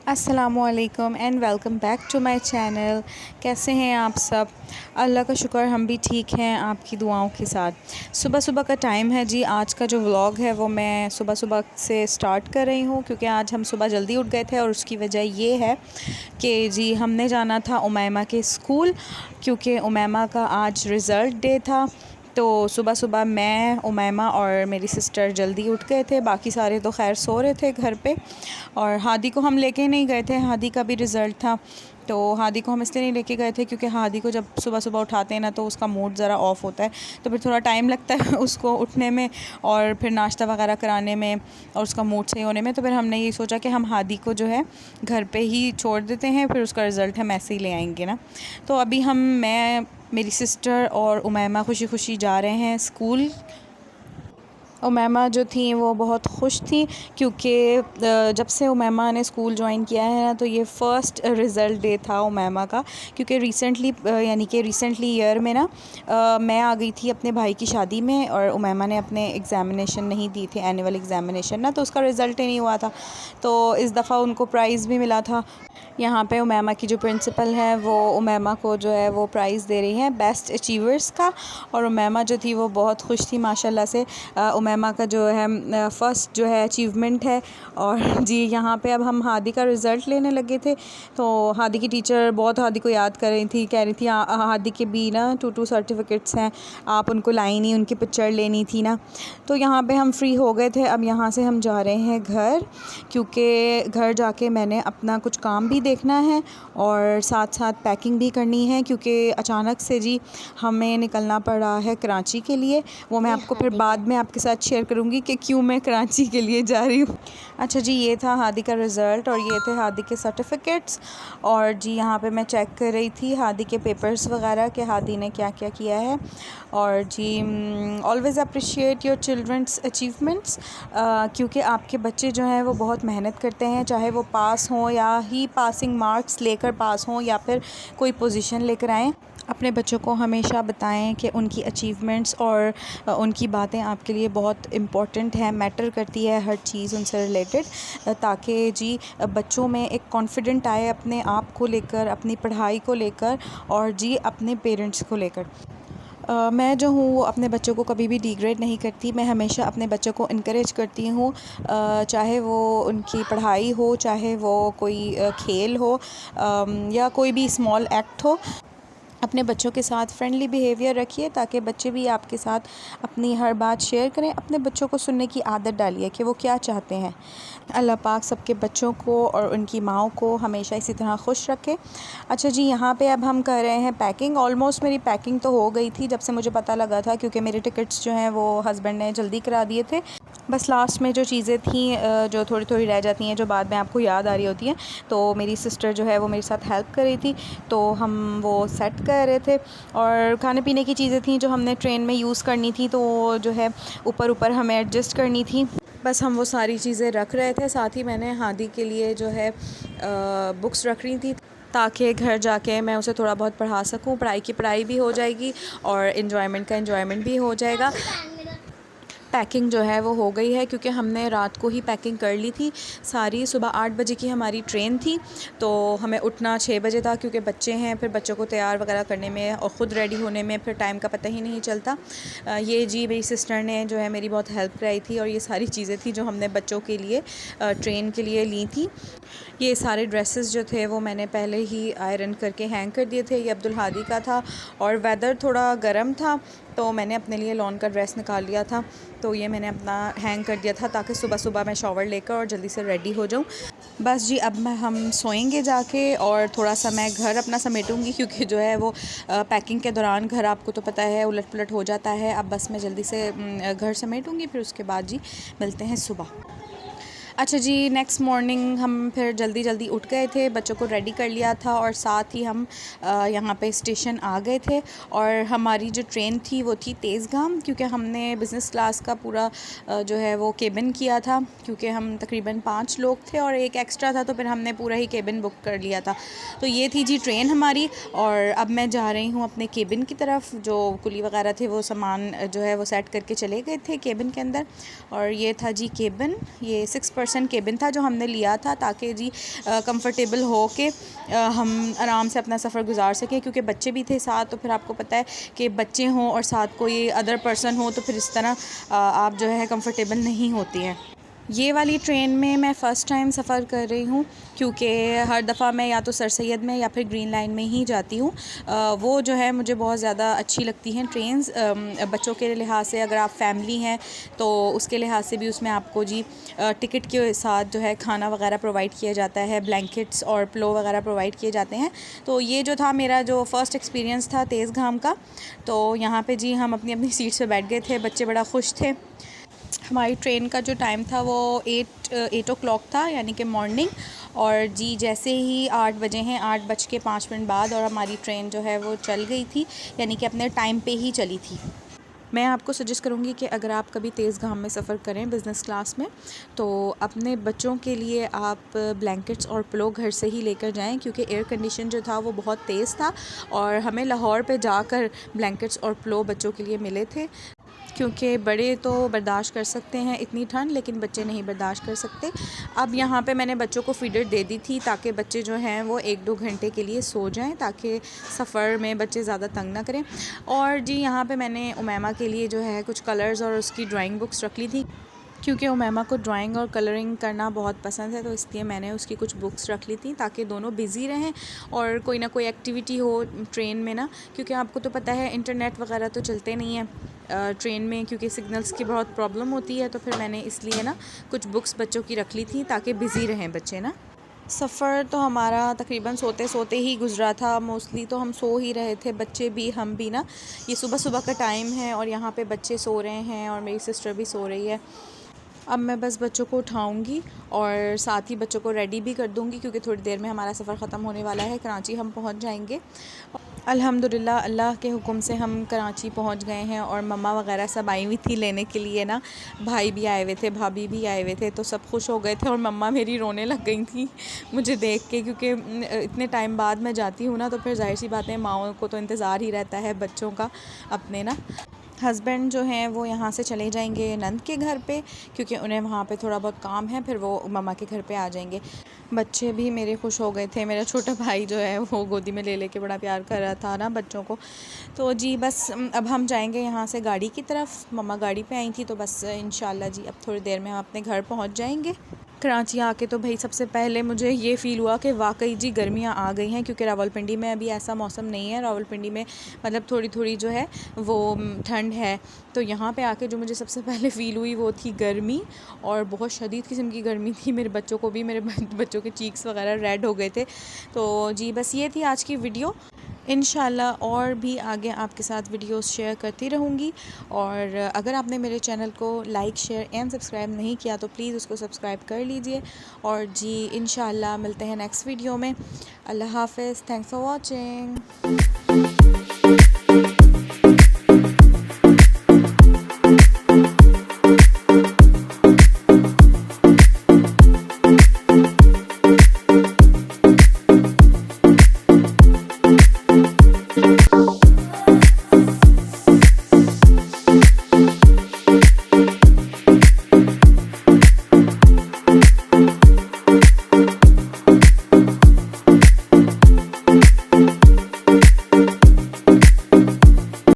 अस्सलामुअलैकुम and welcome back to my channel. कैसे हैं आप सब? अल्लाह का शुक्र हम भी ठीक हैं आपकी दुआओं के साथ। सुबह सुबह का टाइम है जी। आज का जो व्लॉग है वो मैं सुबह सुबह से स्टार्ट कर रही हूँ क्योंकि आज हम सुबह जल्दी उठ गए थे और उसकी वजह ये है कि जी हमने जाना था उमैमा के स्कूल क्योंकि उमैमा का आज रिज़ल्ट डे था। तो सुबह सुबह मैं उमैमा और मेरी सिस्टर जल्दी उठ गए थे, बाकी सारे तो खैर सो रहे थे घर पे। और हादी को हम लेके नहीं गए थे, हादी का भी रिज़ल्ट था तो हादी को हम इसलिए नहीं लेके गए थे क्योंकि हादी को जब सुबह सुबह उठाते हैं ना तो उसका मूड ज़रा ऑफ़ होता है, तो फिर थोड़ा टाइम लगता है उसको उठने में और फिर नाश्ता वगैरह कराने में और उसका मूड सही होने में। तो फिर हमने ये सोचा कि हम हादी को जो है घर पे ही छोड़ देते हैं, फिर उसका रिज़ल्ट हम ऐसे ही ले आएंगे ना। तो अभी मैं मेरी सिस्टर और उमैमा खुशी खुशी जा रहे हैं स्कूल। उमैमा जो थी वो बहुत खुश थी क्योंकि जब से उमैमा ने स्कूल ज्वाइन किया है ना तो ये फ़र्स्ट रिज़ल्ट डे था उमैमा का, क्योंकि रिसेंटली ईयर में ना मैं आ गई थी अपने भाई की शादी में और उमैमा ने अपने एग्ज़ामिनेशन नहीं दी थे, एनुअल एग्ज़ामिनेशन ना, तो उसका रिज़ल्ट ही नहीं हुआ था। तो इस दफ़ा उनको प्राइज़ भी मिला था। यहाँ पे उमैमा की जो प्रिंसिपल है वो उमैमा को जो है वो प्राइज़ दे रही हैं बेस्ट अचीवर्स का, और उमैमा जो थी वो बहुत खुश थी माशाल्लाह से। उमैमा का जो है फ़र्स्ट जो है अचीवमेंट है। और जी यहाँ पे अब हम हादी का रिज़ल्ट लेने लगे थे तो हादी की टीचर बहुत हादी को याद कर रही थी, कह रही थी हादी के भी ना 2 सर्टिफ़िकेट्स हैं, आप उनको लाई नहीं, उनकी पिक्चर लेनी थी ना। तो यहाँ पे हम फ्री हो गए थे। अब यहाँ से हम जा रहे हैं घर, क्योंकि घर जाके मैंने अपना कुछ काम भी देखना है और साथ साथ पैकिंग भी करनी है, क्योंकि अचानक से जी हमें निकलना पड़ा है कराची के लिए। वो मैं आपको फिर बाद में आपके साथ शेयर करूँगी कि क्यों मैं कराची के लिए जा रही हूँ। अच्छा जी, ये था हादी का रिज़ल्ट और ये थे हादी के सर्टिफ़िकेट्स। और जी यहाँ पे मैं चेक कर रही थी हादी के पेपर्स वगैरह कि हादी ने क्या क्या किया है। और जी always appreciate your childrens achievements, क्योंकि आपके बच्चे जो हैं वो बहुत मेहनत करते हैं, चाहे वो पास हों या ही पासिंग मार्क्स लेकर पास हों या फिर कोई पोजीशन लेकर आएँ। अपने बच्चों को हमेशा बताएं कि उनकी अचीवमेंट्स और उनकी बातें आपके लिए बहुत इम्पॉर्टेंट हैं, मैटर करती है हर चीज़ उनसे रिलेटेड, ताकि जी बच्चों में एक कॉन्फिडेंट आए अपने आप को लेकर, अपनी पढ़ाई को लेकर और जी अपने पेरेंट्स को लेकर। मैं जो हूँ वो अपने बच्चों को कभी भी डिग्रेड नहीं करती। मैं हमेशा अपने बच्चों को इनकरेज करती हूँ, चाहे वो उनकी पढ़ाई हो, चाहे वो कोई खेल हो, या कोई भी स्मॉल एक्ट हो। अपने बच्चों के साथ फ्रेंडली बिहेवियर रखिए ताकि बच्चे भी आपके साथ अपनी हर बात शेयर करें। अपने बच्चों को सुनने की आदत डालिए कि वो क्या चाहते हैं। अल्लाह पाक सबके बच्चों को और उनकी माओं को हमेशा इसी तरह खुश रखे। अच्छा जी, यहाँ पे अब हम कर रहे हैं पैकिंग। ऑलमोस्ट मेरी पैकिंग तो हो गई थी जब से मुझे पता लगा था, क्योंकि मेरे टिकट्स जो हैं वो हस्बैंड ने जल्दी करा दिए थे। बस लास्ट में जो चीज़ें थी जो थोड़ी थोड़ी रह जाती हैं, जो बाद में आपको याद आ रही होती हैं, तो मेरी सिस्टर जो है वो मेरे साथ हेल्प कर रही थी, तो हम वो सेट कर रहे थे। और खाने पीने की चीज़ें थी जो हमने ट्रेन में यूज़ करनी थी, तो जो है ऊपर ऊपर हमें एडजस्ट करनी थी। बस हम वो सारी चीज़ें रख रहे थे। साथ ही मैंने हादी के लिए जो है बुक्स रख रही थी ताकि घर जाके मैं उसे थोड़ा बहुत पढ़ा सकूं। पढ़ाई की पढ़ाई भी हो जाएगी और इन्जॉयमेंट का इन्जॉयमेंट भी हो जाएगा। पैकिंग जो है वो हो गई है क्योंकि हमने रात को ही पैकिंग कर ली थी सारी। सुबह 8 बजे की हमारी ट्रेन थी, तो हमें उठना 6 बजे था क्योंकि बच्चे हैं, फिर बच्चों को तैयार वगैरह करने में और ख़ुद रेडी होने में फिर टाइम का पता ही नहीं चलता। ये जी मेरी सिस्टर ने जो है मेरी बहुत हेल्प कराई थी और ये सारी चीज़ें थी जो हमने बच्चों के लिए ट्रेन के लिए ली थी। ये सारे ड्रेसेस जो थे वो मैंने पहले ही आयरन करके हैंग कर दिए थे। ये अब्दुल हादी का था और वेदर थोड़ा गर्म था तो मैंने अपने लिए लॉन का ड्रेस निकाल लिया था, तो ये मैंने अपना हैंग कर दिया था ताकि सुबह सुबह मैं शॉवर लेकर और जल्दी से रेडी हो जाऊँ। बस जी अब हम सोएंगे जाके और थोड़ा सा मैं घर अपना समेटूंगी, क्योंकि जो है वो पैकिंग के दौरान घर आपको तो पता है उलट पुलट हो जाता है। अब बस मैं जल्दी से घर समेटूंगी, फिर उसके बाद जी मिलते हैं सुबह। अच्छा जी, नेक्स्ट मॉर्निंग हम फिर जल्दी उठ गए थे, बच्चों को रेडी कर लिया था और साथ ही हम यहाँ पे स्टेशन आ गए थे। और हमारी जो ट्रेन थी वो थी तेज़गाम, क्योंकि हमने बिज़नेस क्लास का पूरा जो है वो केबिन किया था, क्योंकि हम तकरीबन 5 लोग थे और एक एक्स्ट्रा था, तो फिर हमने पूरा ही केबिन बुक कर लिया था। तो ये थी जी ट्रेन हमारी। और अब मैं जा रही हूँ अपने केबिन की तरफ। जो कुली वगैरह थे वो सामान जो है वो सेट करके चले गए थे केबिन के अंदर। और ये था जी केबिन, ये 6 पर्सन केबिन था जो हमने लिया था, ताकि जी कंफर्टेबल हो के हम आराम से अपना सफ़र गुजार सकें, क्योंकि बच्चे भी थे साथ। तो फिर आपको पता है कि बच्चे हों और साथ कोई अदर पर्सन हो तो फिर इस तरह आप जो है कंफर्टेबल नहीं होती हैं। ये वाली ट्रेन में मैं फ़र्स्ट टाइम सफ़र कर रही हूँ, क्योंकि हर दफ़ा मैं या तो सर सैयद में या फिर ग्रीन लाइन में ही जाती हूँ। वो जो है मुझे बहुत ज़्यादा अच्छी लगती हैं ट्रेन्स। बच्चों के लिहाज से, अगर आप फैमिली हैं तो उसके लिहाज से भी उसमें आपको जी टिकट के साथ जो है खाना वगैरह प्रोवाइड किया जाता है, ब्लैंकेट्स और पिलो वगैरह प्रोवाइड किए जाते हैं। तो ये जो था मेरा जो फ़र्स्ट एक्सपीरियंस था तेज़ घाम का। तो यहाँ पे जी हम अपनी अपनी सीट्स पे बैठ गए थे, बच्चे बड़ा खुश थे। हमारी ट्रेन का जो टाइम था वो 8 o'clock था, यानी कि मॉर्निंग। और जी जैसे ही 8 बजे हैं, 8:05 बाद, और हमारी ट्रेन जो है वो चल गई थी, यानी कि अपने टाइम पे ही चली थी। मैं आपको सजेस्ट करूँगी कि अगर आप कभी तेज़ घाम में सफ़र करें बिज़नेस क्लास में, तो अपने बच्चों के लिए आप ब्लैंकेट्स और पिलो घर से ही लेकर जाएं, क्योंकि एयर कंडीशन जो था वो बहुत तेज़ था और हमें लाहौर पे जाकर ब्लैंकेट्स और पिलो बच्चों के लिए मिले थे। क्योंकि बड़े तो बर्दाश्त कर सकते हैं इतनी ठंड, लेकिन बच्चे नहीं बर्दाश्त कर सकते। अब यहाँ पे मैंने बच्चों को फीडर दे दी थी, ताकि बच्चे जो हैं वो 1-2 घंटे के लिए सो जाएं, ताकि सफ़र में बच्चे ज़्यादा तंग ना करें। और जी यहाँ पे मैंने उमैमा के लिए जो है कुछ कलर्स और उसकी ड्राइंग बुक्स रख ली थी, क्योंकि उमैमा को ड्राइंग और कलरिंग करना बहुत पसंद है, तो इसलिए मैंने उसकी कुछ बुक्स रख ली थी, ताकि दोनों बिज़ी रहें और कोई ना कोई एक्टिविटी हो ट्रेन में ना। क्योंकि आपको तो पता है इंटरनेट वगैरह तो चलते नहीं हैं ट्रेन में, क्योंकि सिग्नल्स की बहुत प्रॉब्लम होती है। तो फिर मैंने इसलिए ना कुछ बुक्स बच्चों की रख ली थी, ताकि बिज़ी रहें बच्चे ना। सफ़र तो हमारा तकरीबन सोते सोते ही गुज़रा था। मोस्टली तो हम सो ही रहे थे, बच्चे भी हम भी ना। ये सुबह सुबह का टाइम है और यहाँ पे बच्चे सो रहे हैं और मेरी सिस्टर भी सो रही है। अब मैं बस बच्चों को उठाऊंगी और साथ ही बच्चों को रेडी भी कर दूंगी, क्योंकि थोड़ी देर में हमारा सफ़र ख़त्म होने वाला है, कराची हम पहुंच जाएंगे। अल्हम्दुलिल्लाह, अल्लाह के हुक्म से हम कराची पहुंच गए हैं और मम्मा वगैरह सब आई हुई थी लेने के लिए ना। भाई भी आए हुए थे, भाभी भी आए हुए थे, तो सब खुश हो गए थे और मम्मा मेरी रोने लग गई थी मुझे देख के, क्योंकि इतने टाइम बाद मैं जाती हूँ ना, तो फिर जाहिर सी बात है माओं को तो इंतज़ार ही रहता है बच्चों का अपने ना। हस्बैंड जो हैं वो यहाँ से चले जाएंगे नंद के घर पे, क्योंकि उन्हें वहाँ पे थोड़ा बहुत काम है, फिर वो मम्मा के घर पे आ जाएंगे। बच्चे भी मेरे खुश हो गए थे। मेरा छोटा भाई जो है वो गोदी में ले लेके बड़ा प्यार कर रहा था ना बच्चों को। तो जी बस अब हम जाएंगे यहाँ से गाड़ी की तरफ। मम्मा गाड़ी पे आई थी, तो बस इंशाल्लाह जी अब थोड़ी देर में हम अपने घर पहुँच जाएंगे। कराची आके तो भाई सबसे पहले मुझे ये फ़ील हुआ कि वाकई जी गर्मियाँ आ गई हैं, क्योंकि रावलपिंडी में अभी ऐसा मौसम नहीं है। रावलपिंडी में मतलब थोड़ी थोड़ी जो है वो ठंड है। तो यहाँ पे आके जो मुझे सबसे पहले फ़ील हुई वो थी गर्मी, और बहुत शदीद किस्म की गर्मी थी। मेरे बच्चों को भी, मेरे बच्चों के चीक्स वगैरह रेड हो गए थे। तो जी बस ये थी आज की वीडियो। इंशाल्लाह और भी आगे आपके साथ वीडियोस शेयर करती रहूँगी। और अगर आपने मेरे चैनल को लाइक, शेयर एंड सब्सक्राइब नहीं किया तो प्लीज़ उसको सब्सक्राइब कर लीजिए। और जी इंशाल्लाह मिलते हैं नेक्स्ट वीडियो में। अल्लाह हाफ़िज़। Thanks for watching.